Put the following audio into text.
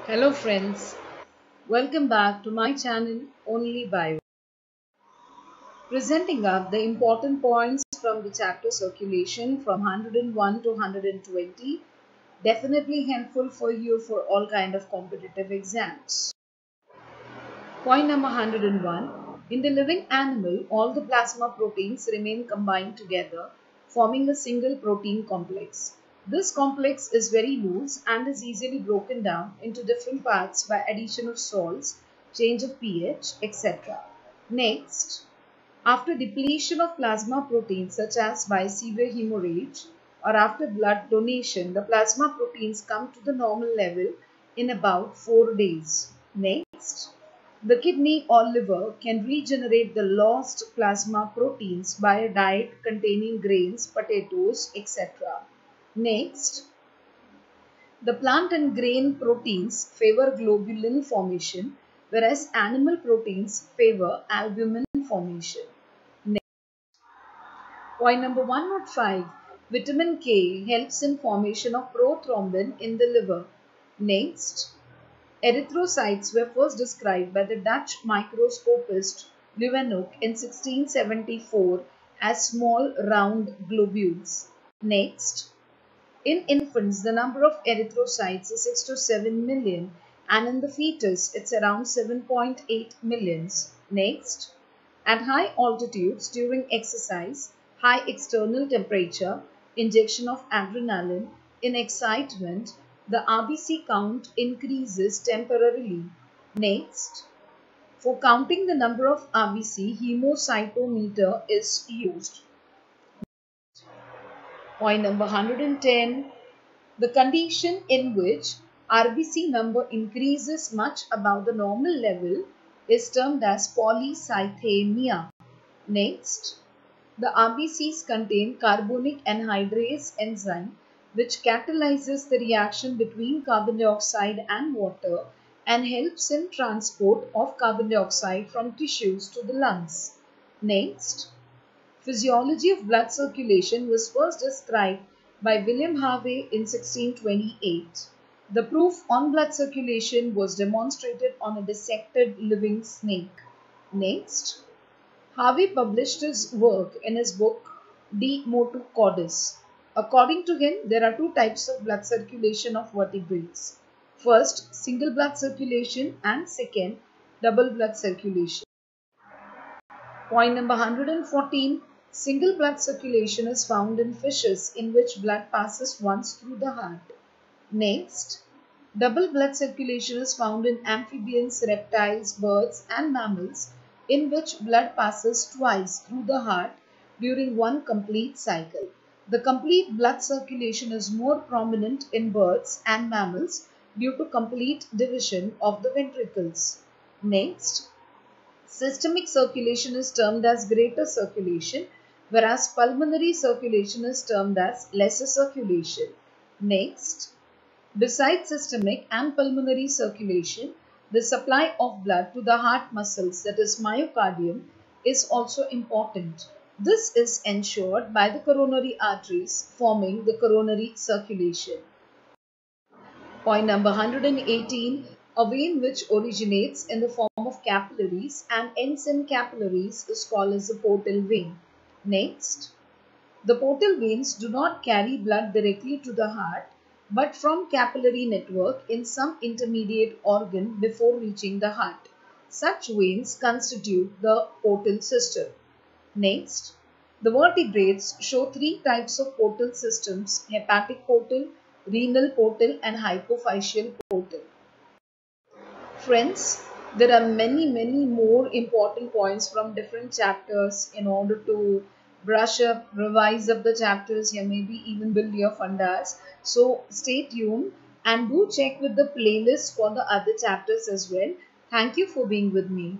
Hello friends, welcome back to my channel Only Bio. Presenting up the important points from the chapter circulation from 101 to 120, definitely helpful for you for all kind of competitive exams. Point number 101, in the living animal, all the plasma proteins remain combined together, forming a single protein complex. This complex is very loose and is easily broken down into different parts by addition of salts, change of pH, etc. Next, after depletion of plasma proteins such as by severe hemorrhage or after blood donation, the plasma proteins come to the normal level in about 4 days. Next, the kidney or liver can regenerate the lost plasma proteins by a diet containing grains, potatoes, etc. Next, the plant and grain proteins favor globulin formation, whereas animal proteins favor albumin formation. Point number 105. Vitamin K helps in formation of prothrombin in the liver. Next, erythrocytes were first described by the Dutch microscopist Leeuwenhoek in 1674 as small round globules. Next, in infants the number of erythrocytes is 6 to 7 million and in the fetus it's around 7.8 millions. Next, at high altitudes during exercise, high external temperature, injection of adrenaline, in excitement, the RBC count increases temporarily. Next, for counting the number of RBC, hemocytometer is used. Point number 110. The condition in which RBC number increases much above the normal level is termed as polycythemia. Next, the RBCs contain carbonic anhydrase enzyme which catalyzes the reaction between carbon dioxide and water and helps in transport of carbon dioxide from tissues to the lungs. Next, physiology of blood circulation was first described by William Harvey in 1628. The proof on blood circulation was demonstrated on a dissected living snake. Next, Harvey published his work in his book De Motu Cordis. According to him, there are two types of blood circulation of vertebrates. First, single blood circulation and second, double blood circulation. Point number 114. Single blood circulation is found in fishes in which blood passes once through the heart. Next, double blood circulation is found in amphibians, reptiles, birds and mammals in which blood passes twice through the heart during one complete cycle. The complete blood circulation is more prominent in birds and mammals due to complete division of the ventricles. Next, systemic circulation is termed as greater circulation, whereas pulmonary circulation is termed as lesser circulation. Next, besides systemic and pulmonary circulation, the supply of blood to the heart muscles, that is myocardium, is also important. This is ensured by the coronary arteries forming the coronary circulation. Point number 118. A vein which originates in the form of capillaries and ends in capillaries is called as a portal vein. Next, the portal veins do not carry blood directly to the heart but from capillary network in some intermediate organ before reaching the heart. Such veins constitute the portal system. Next, the vertebrates show three types of portal systems: hepatic portal, renal portal and hypophyseal portal. Friends, there are many more important points from different chapters. In order to brush up, revise up the chapters, or maybe even build your fundas. So stay tuned and do check with the playlist for the other chapters as well. Thank you for being with me.